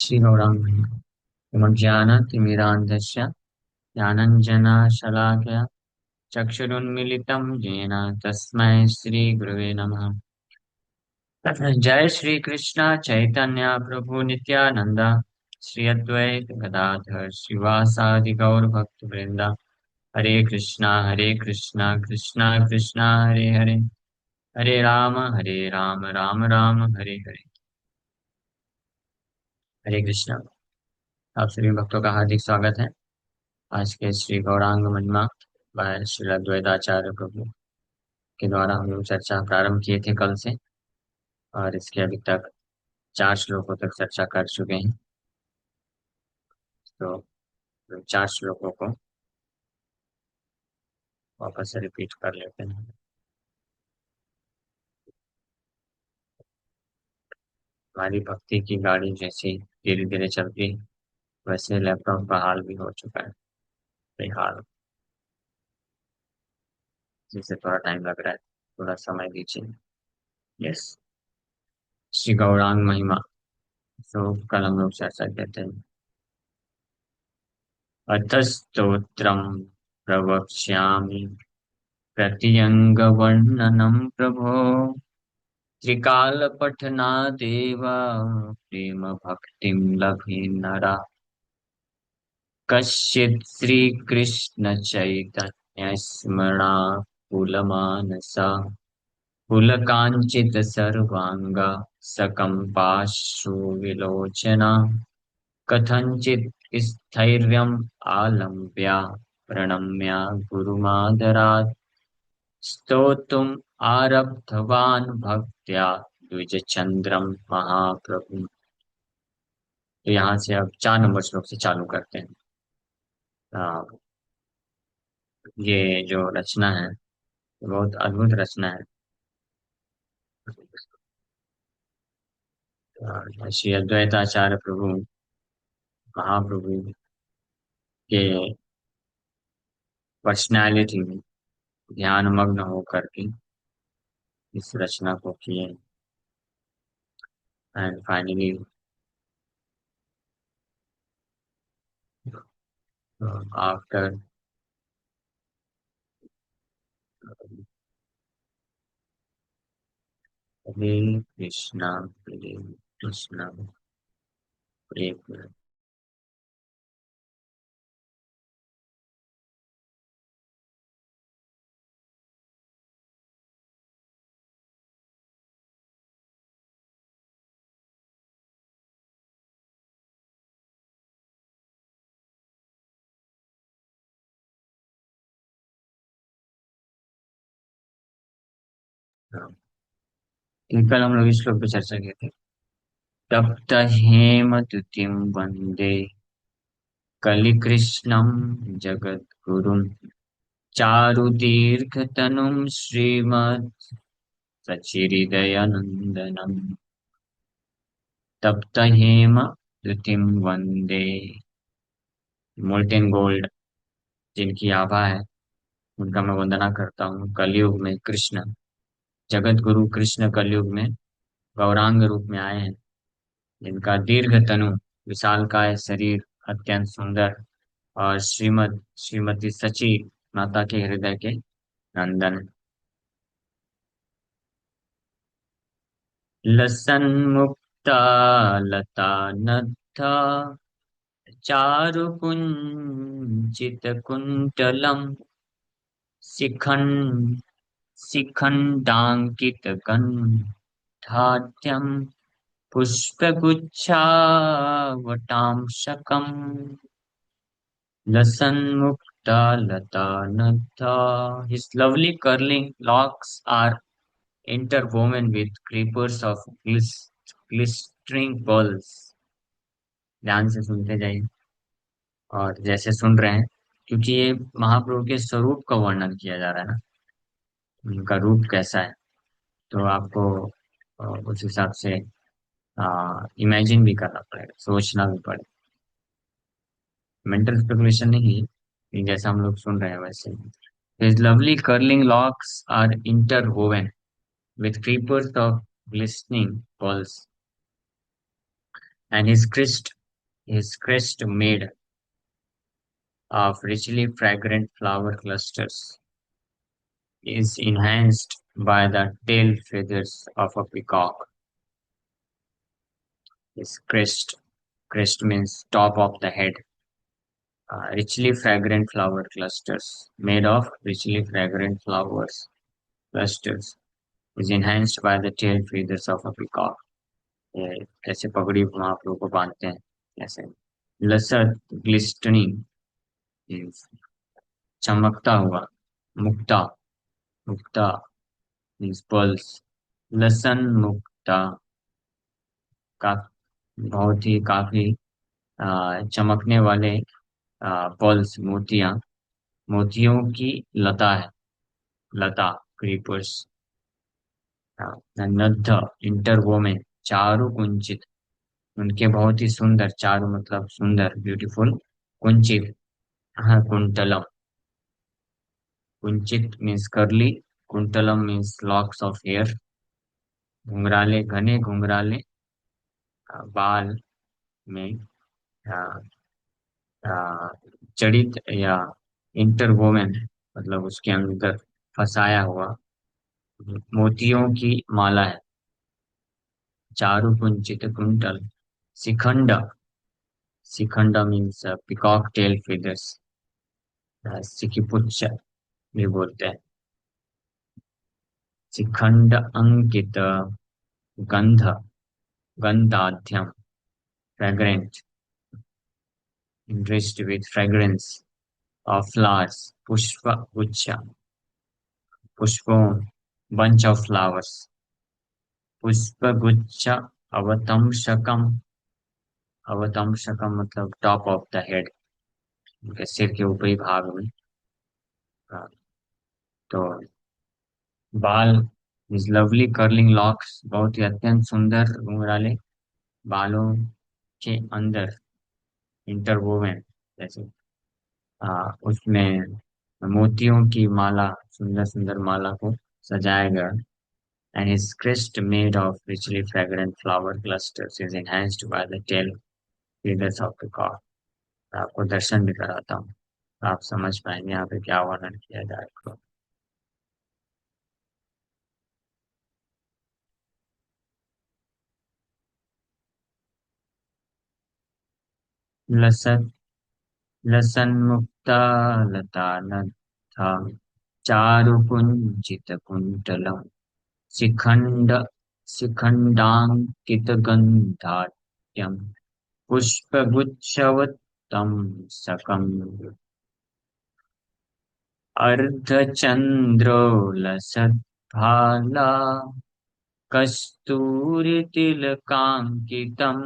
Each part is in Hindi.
श्रीगौराङ्गं ज्ञानतिमिरान्धस्य ज्ञानञ्जनशलाकया चक्षुरुन्मिलितं येन तस्मै श्रीगुरवे नमः। जय श्री कृष्ण चैतन्य प्रभु नित्यानंद श्री अद्वैत गदाधर श्रीवासादि गौर भक्त वृंदा। हरे कृष्णा कृष्णा कृष्णा हरे हरे, हरे राम राम राम हरे हरे। हरे कृष्णा। आप सभी भक्तों का हार्दिक स्वागत है आज के श्री गौरांग महिमा बाय श्री अद्वैताचार्य प्रभु के द्वारा हम लोग चर्चा प्रारंभ किए थे कल से, और इसके अभी तक 4 श्लोकों तक चर्चा कर चुके हैं। तो 4 श्लोकों को वापस से रिपीट कर लेते हैं। हमारी भक्ति की गाड़ी जैसी धीरे धीरे चलती है, वैसे लैपटॉप का हाल भी हो चुका है बेहाल, जिससे थोड़ा टाइम लग रहा है। थोड़ा समय दीजिए। यस। श्री गौरांग महिमा। तो कल हम लोग चर्चा करते हैं। अथ स्तोत्रम प्रवक्ष्यामि प्रत्यङ्गवर्णनं प्रभो त्रिकालपठनादेव प्रेम भक्तिं लभे नरा। कश्चित् श्रीकृष्णचैतन्यस्मरणा कुलमानसा पुलकाञ्चित् सर्वाङ्गा सकम्पाश्रुविलोचना कथञ्चित् स्थैर्यम् आलम्ब्य प्रणम्य गुरुमादरात् स्तोतुम् आरब्धवान् भक्त्या द्विजचन्द्रम् महाप्रभु। तो यहाँ से अब 4 नंबर श्लोक से चालू करते हैं। ये जो रचना है बहुत अद्भुत रचना है। श्री अद्वैताचार्य प्रभु महाप्रभु के पर्सनालिटी में ध्यान मग्न होकर के इस रचना को किए। एंड फाइनली आफ्टर हरे कृष्णा हरे कृष्णा एक मिनट। कल हम लोग इस श्लोक पे चर्चा किए थे। तप्त हेमद्युतिं वन्दे कलिकृष्णं जगद्गुरुं चारुदीर्घतनुं श्रीमत् सच्चिदानन्दनं। तप्त हेमद्युतिं वन्दे, मोल्टेन गोल्ड जिनकी आभा है उनका मैं वंदना करता हूँ। कलयुग में कृष्ण, जगत गुरु कृष्ण कलयुग में गौरांग रूप में आए हैं, जिनका दीर्घ तनु, विशालकाय शरीर अत्यंत सुंदर, और श्रीमती सची माता के हृदय के नंदन। लसन मुक्ता लता नत्था चारु कुंचित कुंटलम शिखन शिखंडांकित गंधाढ्यम पुष्पगुच्छावटांशकम्। लसन्मुक्ता लता natha. His lovely curling locks are interwoven with creepers of glistering pearls. ध्यान से सुनते जाइए और जैसे सुन रहे हैं, क्योंकि ये महाप्रभु के स्वरूप का वर्णन किया जा रहा है ना, उनका रूप कैसा है, तो आपको उस हिसाब से इमेजिन भी करना पड़ेगा, सोचना भी पड़ेगा। मेंटल स्पेकुलेशन नहीं, लेकिन जैसा हम लोग सुन रहे हैं वैसे। His lovely curling locks are interwoven with creepers of glistening pearls, and his His crest made of richly fragrant flower clusters is enhanced by the tail feathers of a peacock. His crest means top of the head. Richly fragrant flower clusters made of richly fragrant flowers clusters is enhanced by the tail feathers of a peacock. ये कैसे पगड़ी महाप्रभु को बांधते हैं ऐसे लसत ग्लिस्टनिंग चमकता हुआ मुक्ता मुक्ता मीन्स पर्ल्स लसन मुक्ता का बहुत ही काफी चमकने वाले पर्ल्स मोतियां मोतियों की लता है लता क्रीपर्स नद्ध इंटरवोमेन चारु कुंचित उनके बहुत ही सुंदर चारु मतलब सुंदर ब्यूटीफुल कुंचित हाँ कुंतलम कुंचित मीन्स कर्ली कुंतलम मीन्स लॉक्स ऑफ हेयर घुंघराले घने घुंघराले बाल में आ, आ, जड़ित या इंटरवोमेन मतलब उसके अंदर फंसाया हुआ मोतियों की माला है चारु कुंचित कुंतल शिखंड शिखंड मीन्स पिकॉक टेल feathers सिकिपुच्छ भी बोलते हैं शिखंड अंकित गंध गंधाध्यम fragrant enriched with fragrance of flowers पुष्प गुच्छ पुष्पों bunch of flowers पुष्प गुच्छ अवतंशकम अवतंशकम मतलब टॉप ऑफ द हेड उनके सिर के ऊपरी भाग में हाँ, तो बाल इज लवली कर्लिंग लॉक्स बहुत ही अत्यंत सुंदर घुंघराले बालों के अंदर इंटरवोवेन जैसे उसमें मोतियों की माला सुंदर सुंदर माला को सजाया गया and his crest made of richly fragrant flower clusters is enhanced by the tail feathers of the cock. आपको दर्शन भी कराता हूँ आप समझ पाएंगे यहाँ पे क्या वर्णन किया जाएगा लसत लसन मुक्ता लता था चारु कुंजित कुंतलम शिखंड शिखंडांकित गंधाट्यम पुष्पगुच्छवत्तम सकम अर्धचन्द्रोलसद्भाला कस्तूरितिलकाङ्कितम्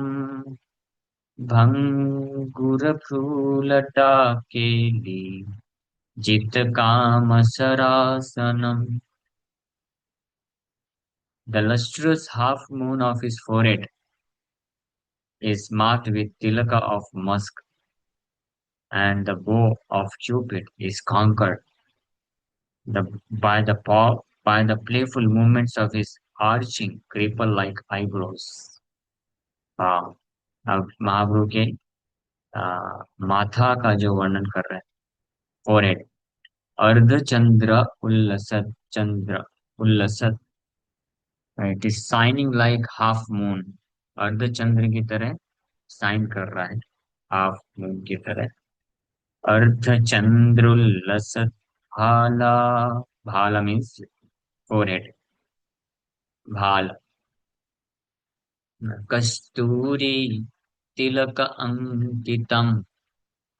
भङ्गुरभ्रूलटाकेली जितकामसरासनम् The lustrous half moon of his forehead is marked with tilaka of musk, and the bow of Cupid is conquered by the playful movements of his arching creeper-like eyebrows. हाँ, अब महाप्रभु के माथा का जो वर्णन कर रहे हैं फोरहेड अर्धचंद्र उल्लसत चंद्र उल्लसत it is shining like half moon अर्धचंद्र की तरह शाइन कर रहा है हाफ मून की तरह अर्धचंद्रुल्लसत भाला भाला मीन्स फोरहेड भाल कस्तूरी तिलक अंकितम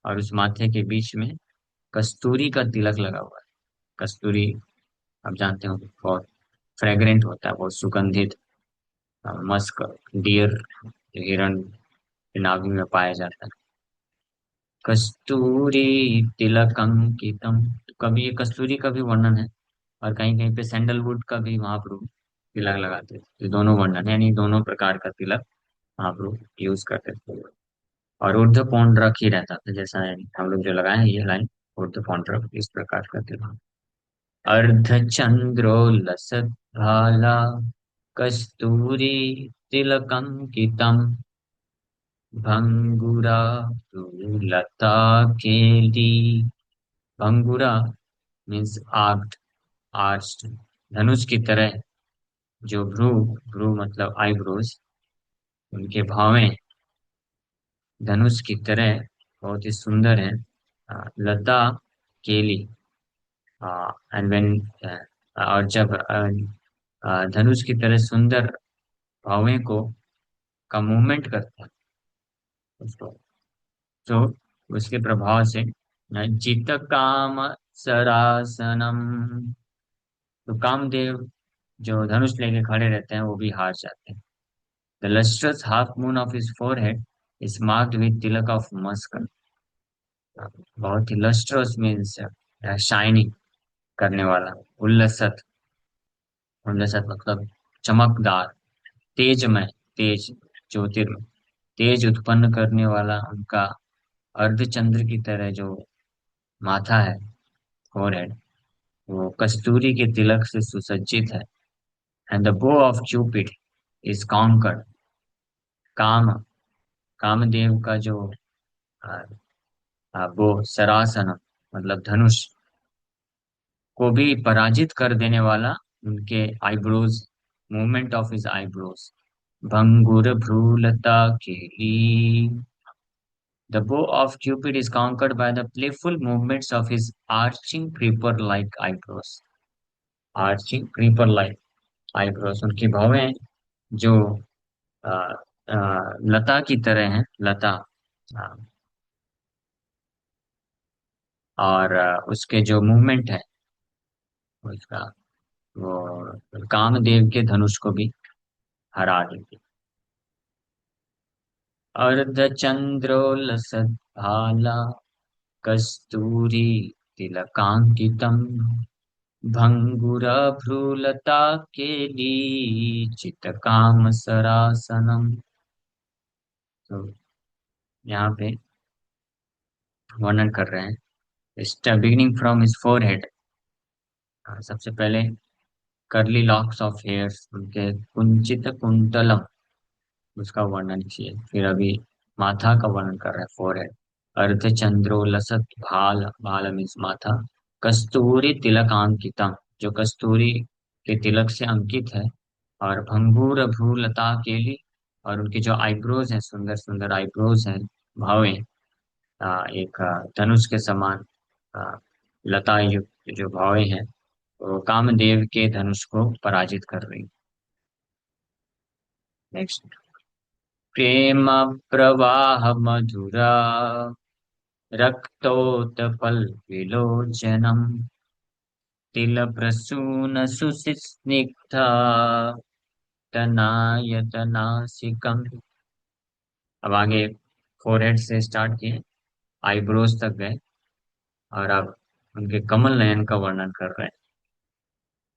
और उस माथे के बीच में कस्तूरी का तिलक लगा हुआ है कस्तूरी आप जानते हो बहुत फ्रेग्रेंट होता है बहुत सुगंधित मस्क डियर हिरण के नाभि में पाया जाता है कस्तूरी तिलक अंकितम तो कभी ये कस्तूरी का भी वर्णन है और कहीं कहीं पे सैंडलवुड का भी महाप्रभु तिलक लगाते थे तो दोनों वर्णन है यानी दोनों प्रकार का तिलक महाप्रभु यूज करते थे और ऊर्ध्व पौंड्रक ही रहता था जैसा है हम लोग जो लगाए हैं ये लाइन ऊर्ध्व पौंड्रक इस प्रकार का तिलक अर्धचन्द्रोल्लसद्भाला कस्तूरी तिलकंकितम् भंगुरा लता केली। भंगुरा मीन्स आर्क्ड, आर्च्ड, धनुष की तरह। जो भ्रू, भ्रू मतलब आईब्रोज, उनके भावें धनुष की तरह बहुत ही सुंदर है। लता केली, एंड व्हेन, और जब धनुष की तरह सुंदर भावें को का मूवमेंट करता है उसको, तो उसके प्रभाव से जित काम सरासनम, तो कामदेव जो धनुष लेके खड़े रहते हैं वो भी हार जाते हैं। The lustrous half moon of his forehead is marked with tilak of musk। बहुत ही लस्ट्रस मीन्स शाइनिंग करने वाला, उल्लसत, उल्लसत मतलब चमकदार, तेजमय, तेज, ज्योतिर्मय, तेज उत्पन्न करने वाला उनका अर्धचंद्र की तरह जो माथा है, फोरहेड, वो कस्तूरी के तिलक से सुसज्जित है। एंड द बो ऑफ क्यूपिड इज कॉन्कर्ड, काम, कामदेव का जो बो, सरासन मतलब धनुष, को भी पराजित कर देने वाला उनके eyebrows, movement of his eyebrows, भंगुर भ्रूलता केली। The bow of Cupid is conquered by the playful movements of his arching creeper-like eyebrows। Arching creeper like eyebrows, उनकी भौहें जो आ, लता की तरह हैं, लता। आ, और उसके जो मूवमेंट है उसका, वो कामदेव के धनुष को भी हरा देती। अर्धचंद्रोलसद्भाला कस्तूरी तिलकांकितम् भंगुरभ्रूलता केली चितकाम सरासनम। तो यहाँ पे वर्णन कर रहे हैं, बिगिनिंग फ्रॉम हिज फोरहेड, सबसे पहले करली लॉक्स ऑफ हेयर्स, उनके कुंचित कुंतलम, उसका वर्णन किए। फिर अभी माथा का वर्णन कर रहे हैं, फोरहेड। अर्धचंद्रो लसत भाल, भाल मीन्स माथा, कस्तूरी तिलकांकितम, जो कस्तूरी के तिलक से अंकित है। और भंगूर भ्रूलता केली, और उनके जो आईब्रोज हैं, सुंदर सुंदर आईब्रोज हैं, भावें एक धनुष के समान लता युक्त जो भावें हैं, वो कामदेव के धनुष को पराजित कर रही। नेक्स्ट, प्रेम प्रवाह मधुरा रक्तोत्पल विलोचनम तिल प्रसून सुस्निग्धा तनायतनासिकम। अब आगे फोरहेड से स्टार्ट किए, आईब्रोज तक गए, और अब उनके कमल नयन का वर्णन कर रहे हैं।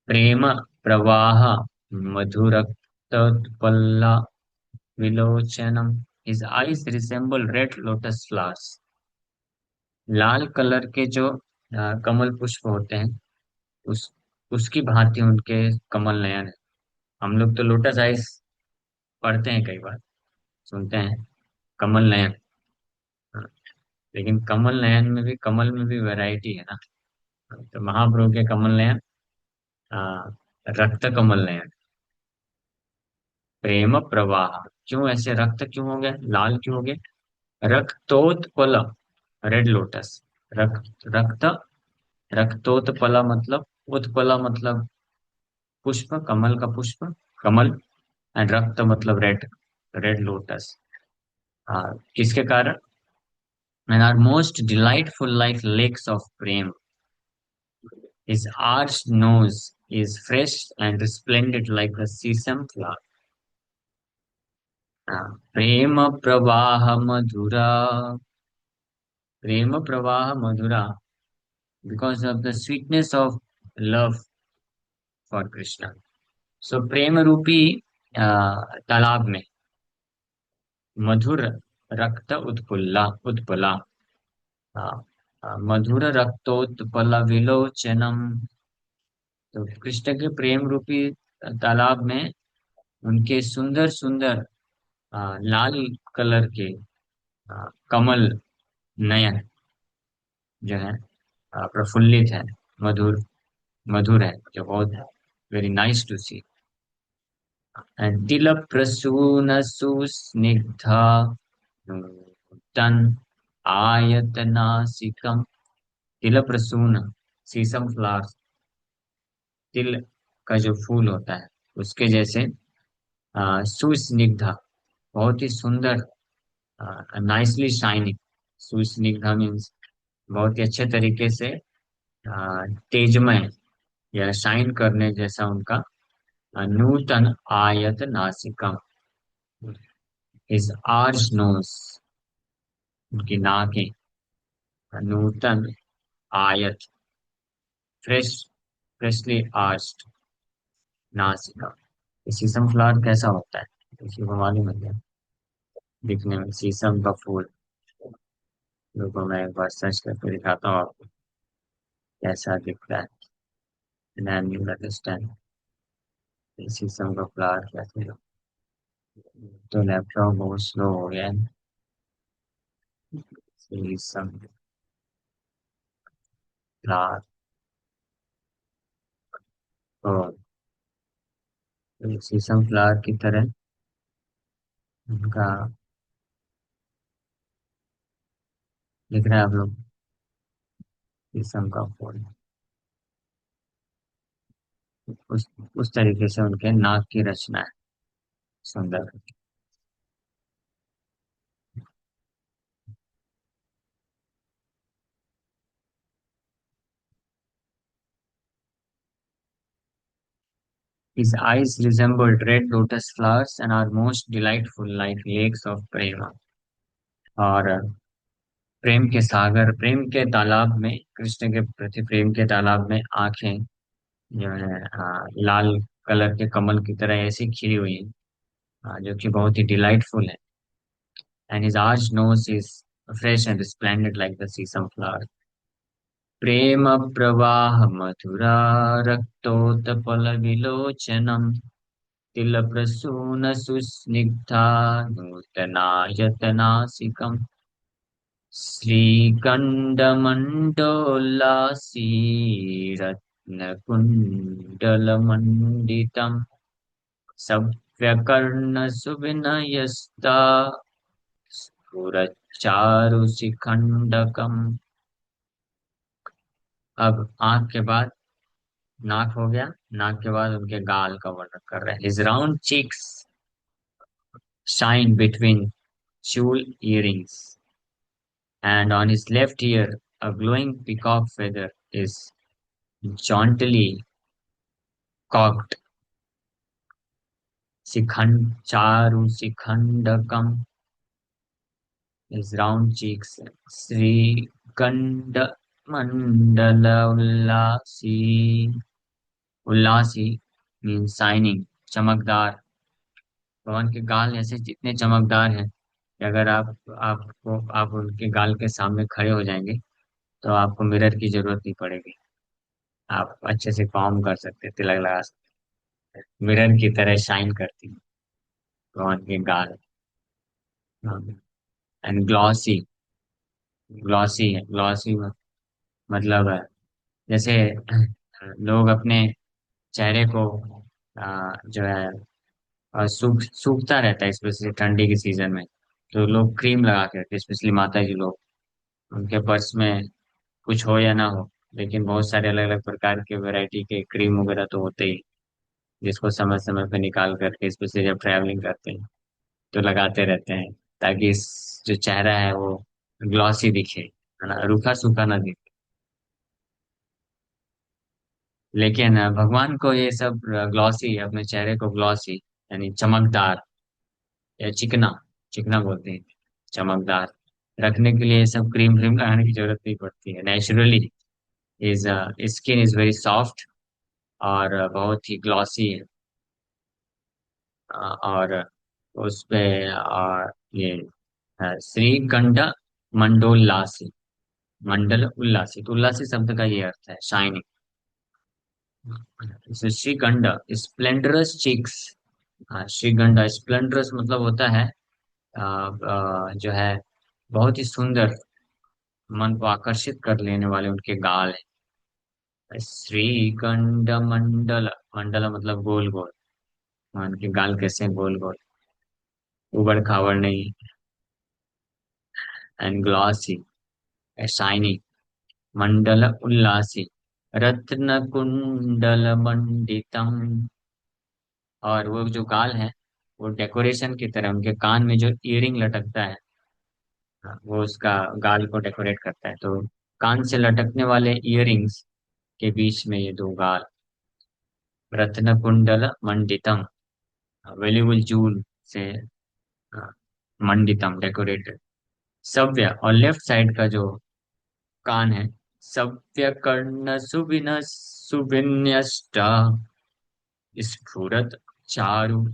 प्रेम प्रवाह मधुरक्तोत्पल्ला विलोचनम, his eyes resemble red lotus flowers. लाल कलर के जो कमल पुष्प होते हैं, उस उसकी भांति उनके कमल नयन है। हम लोग तो लोटस आइस पढ़ते हैं, कई बार सुनते हैं कमल नयन, हाँ, लेकिन कमल नयन में भी, कमल में भी वैरायटी है ना। तो महाप्रभु के कमल नयन आ, रक्त कमल नयन। प्रेम प्रवाह, क्यों ऐसे रक्त क्यों हो गए, लाल क्यों हो गए? रक्तोत्पल, रेड लोटस, रक्त, रक्त, रक्तोत्पला मतलब, उत्पला मतलब पुष्प, कमल का पुष्प, कमल, एंड रक्त मतलब रेड, रेड लोटस। किसके कारण? and are most delightful like lakes of prem। His arched nose is fresh and resplendent like a sesame flower। प्रेम प्रवाह मधुरा, प्रेम प्रवाह मधुरा, because of the sweetness of love for Krishna। So प्रेम रूपी तालाब में मधुर रक्त उत्पुल्ला, उत्पला, मधुर रक्तोत्पल विलोचनम, तो कृष्ण के प्रेम रूपी तालाब में उनके सुंदर सुंदर लाल कलर के कमल नयन जो है प्रफुल्लित है, मधुर मधुर है, जो बहुत very nice to see. And तिल प्रसून सुस्निग्धा नूतन आयतनासिकम। तिल प्रसून, सीसम फ्लावर, तिल का जो फूल होता है उसके जैसे सुस्निग्धा, बहुत ही सुंदर, नाइसली शाइनिंग। सुस्निग्धा मीन्स बहुत ही अच्छे तरीके से तेजमय या शाइन करने जैसा उनका नूतन आयत नासिकम, हिज आर्च नोज, उनकी नाकें, नूतन आयत, फ्रेश, फ्रेशली आर्च्ड नासिका। शीशम फ्लावर कैसा होता है किसी को मालूम है क्या? दिखने में शीशम का फूल। रुको मैं एक बार सर्च करके दिखाता हूँ आपको कैसा दिखता है। then you understand शीशम का फ्लावर कैसे हो। तो लैपटॉप बहुत स्लो हो गया है। शीशम फ्लावर, तो शीशम फ्लावर की तरह उनका दिख रहा है आप लोग, शीशम का फूल। उस तरीके से उनके नाक की रचना है, सुंदर। His eyes resembled red lotus flowers and are most delightful like lakes of prema। और प्रेम के सागर, प्रेम के तालाब में, कृष्ण के प्रति प्रेम के तालाब में आंखें जो है लाल कलर के कमल की तरह ऐसी खिली हुई है, जो कि बहुत ही डिलाइटफुल है। And his arch nose is fresh and splendid like the sesame flower. प्रेम प्रवाह मधुरा रक्तोत्पल विलोचनम, तिल प्रसून सुस्निग्धा नूतनायतनासिकम्, श्रीकण्डमण्डोल्लासी रत्नकुण्डलमण्डितम्, सव्यकर्णसुविनयस्ता स्फुरच्चारुशिखण्डकम्। अब आंख के बाद नाक हो गया, नाक के बाद उनके गाल का वर्णन कर रहे हैं। His round cheeks shine between jewel earrings, and on his left ear a glowing peacock feather is jauntily cocked. Charu Sikhandakam, his round cheeks, Sri Ganda Mandala Ullasi, Ullasi means shining, चमकदार। भगवान के गाल ऐसे जितने चमकदार हैं कि अगर आप उनके गाल के सामने खड़े हो जाएंगे तो आपको मिरर की जरूरत नहीं पड़ेगी। आप अच्छे से काम कर सकते हैं, तिलक लगा सकते हैं, मिरर की तरह शाइन करती है भगवान के गाल। एंड ग्लॉसी, ग्लॉसी है, ग्लॉसी मतलब है जैसे लोग अपने चेहरे को जो है सूखता रहता है स्पेशली ठंडी के सीजन में, तो लोग क्रीम लगा के रखते हैं, स्पेशली माता जी लोग। उनके पर्स में कुछ हो या ना हो, लेकिन बहुत सारे अलग अलग प्रकार के वैरायटी के क्रीम वगैरह तो होते ही, जिसको समय समय पे निकाल करके स्पेशली जब ट्रैवलिंग करते हैं तो लगाते रहते हैं, ताकि जो चेहरा है वो ग्लॉसी दिखे, है ना, रूखा सूखा ना दिखे। लेकिन भगवान को ये सब ग्लॉसी, अपने चेहरे को ग्लॉसी यानी चमकदार या चिकना, चिकना बोलते हैं, चमकदार रखने के लिए ये सब क्रीम व्रीम लगाने की जरूरत नहीं पड़ती है। Naturally is skin is very soft और बहुत ही ग्लॉसी है। और उस पे ये श्रीगंड मंडोल्लासी, मंडल उल्लासी, तो उल्लासी शब्द का ये अर्थ है शाइनिंग। श्रीगंड स्प्लेंडरस चिक्स। हाँ, श्रीगंड स्प्लेंडरस मतलब होता है जो है बहुत ही सुंदर, मन को आकर्षित कर लेने वाले उनके गाल है। श्रीखंड मंडल, मंडल मतलब गोल गोल। उनके गाल कैसे गोल गोल, उबड़ खाबड़ नहीं। एंड ग्लॉसी, शाइनी, मंडल उल्लासी, रत्न कुंडल मंडितम। और वो जो गाल है, वो डेकोरेशन की तरह उनके कान में जो इयरिंग लटकता है, वो उसका गाल को डेकोरेट करता है। तो कान से लटकने वाले इयरिंग्स के बीच में ये दो गाल, रत्न कुंडल मंडितम, वेल्यूबल जूल से अ, मंडितम, डेकोरेटेड। सव्य, और लेफ्ट साइड का जो कान है, सव्य कर्ण सुविन सुविन्यष्टा स्फुरत चारु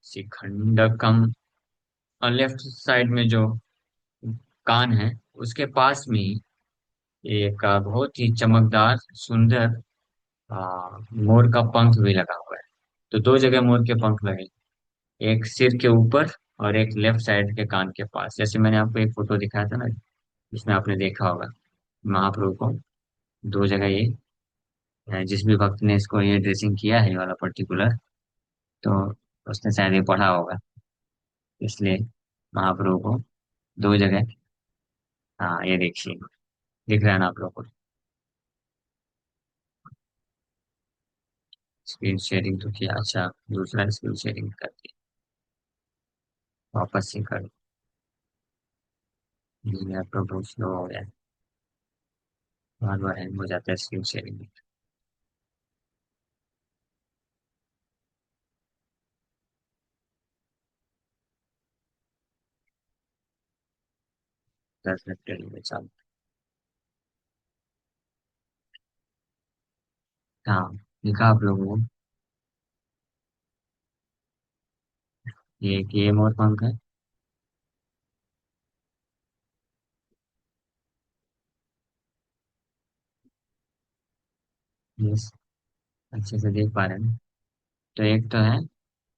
शिखंडकम। और लेफ्ट साइड में जो कान है, उसके पास में ही एक बहुत ही चमकदार सुंदर मोर का पंख भी लगा हुआ है। तो दो जगह मोर के पंख लगे, एक सिर के ऊपर और एक लेफ्ट साइड के कान के पास, जैसे मैंने आपको एक फोटो दिखाया था ना, इसमें आपने देखा होगा महाप्रभु को दो जगह ये, जिस भी भक्त ने इसको ये ड्रेसिंग किया है ये वाला पर्टिकुलर, तो उसने शायद ये पढ़ा होगा, इसलिए महाप्रभु को दो जगह। हाँ ये देखिए, दिख रहा है ना आप लोग को? स्क्रीन शेयरिंग तो किया, अच्छा दूसरा स्क्रीन शेयरिंग कर दिया, वापस से कर। लैपटॉप बहुत स्लो हो गया है, बार बार हैंग हो जाता है स्क्रीन शेयरिंग में। 10 मिनट के लिए चालू। हाँ, लिखा आप लोगों को, ये गेम और पंख है। यस, अच्छे से देख पा रहे हैं ना? तो एक तो है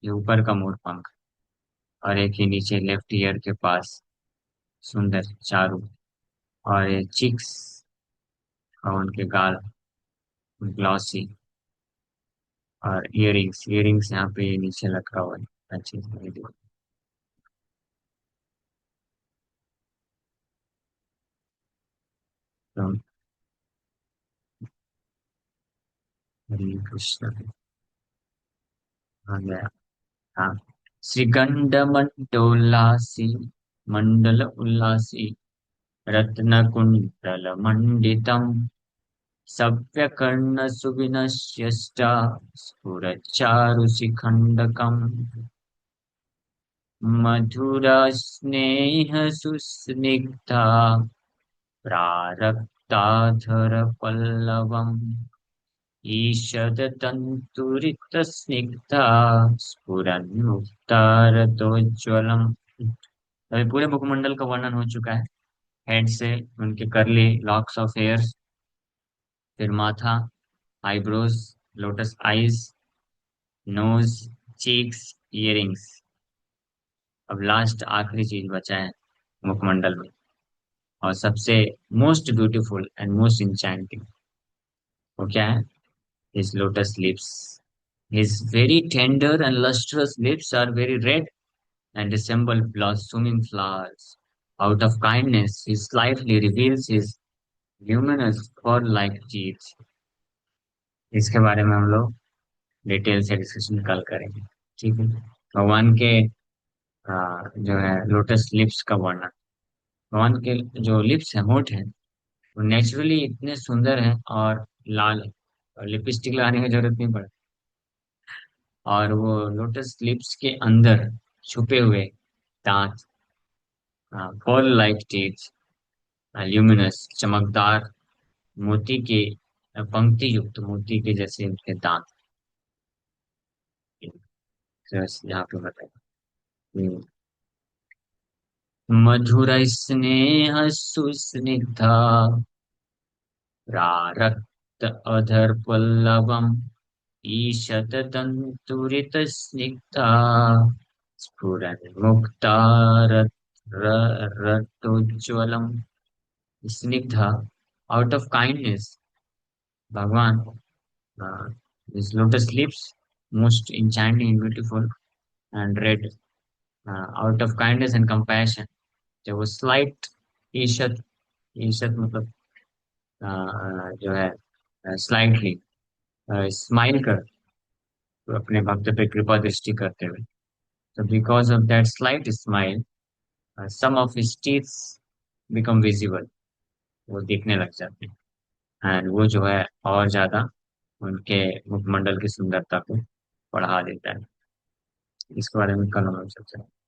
ये ऊपर का मोर पंख, और एक ही नीचे लेफ्ट ईयर के पास सुंदर चारों, और ये चिक्स और उनके गाल ग्लॉसी, और इयरिंग्स, इयरिंग्स यहाँ पे नीचे लगा हुआ है, अच्छे से नहीं देखो। तो हरे कृष्ण, आ गया। हाँ, श्रीगंड मंडोलासी, मंडल उल्लासी, रत्न कुंडल मंडितम, सव्यकर्ण सुविनश्यष्टा स्फुरच्चारुशिखण्डकम्, मधुरा स्नेह सुस्निग्धा प्रारक्ताधर पल्लवम्, ईषद तंतुरित स्निग्धा स्फुरन्मुक्तारतोज्ज्वलम्। अभी पूरे मुखमंडल का वर्णन हो चुका है। हेड से उनके करली लॉक्स ऑफ हेयर, फिर माथा, eyebrows, lotus eyes, nose, cheeks, earrings. अब लास्ट आखिरी चीज बचा है मुखमंडल में, और सबसे most beautiful and most enchanting, वो क्या है? His lotus lips. His very tender and lustrous lips are very red and resemble blossoming flowers. Out of kindness, he slightly reveals his luminous pearl-like teeth. इसके बारे में हम लोग डिटेल से डिस्कशन कल करेंगे, ठीक है? भगवान के जो है लोटस लिप्स का वर्णन, भगवान के जो लिप्स है, होंठ है, वो नेचुरली इतने सुंदर हैं और लाल है, और लिपस्टिक लगाने की जरूरत नहीं पड़ती। और वो लोटस लिप्स के अंदर छुपे हुए दांत, पर्ल लाइक टीथ, ल्यूमिनस, चमकदार, मोती के पंक्ति युक्त मोती के जैसे उनके दांत। तो यहाँ पे बताया मधुर स्नेह सुस्निग्धा प्रारक्त अधर पल्लवम, ईषत तंतुरित Snigdha स्फुरन्मुक्ताररटोज्ज्वलम् Snigdha out of kindness. Bhagwan, his lotus lips, most enchanting, beautiful, and red. Out of kindness and compassion, there was slight ईशत ईशत मतलब जो है स्लाइटली स्माइल कर अपने भक्त पे कृपा दृष्टि करते हुए. So because of that slight smile, some of his teeth become visible. वो दिखने लग जाते हैं एंड वो जो है और ज्यादा उनके मुखमंडल की सुंदरता को बढ़ा देता है. इसके बारे में कल हम लोग चर्चा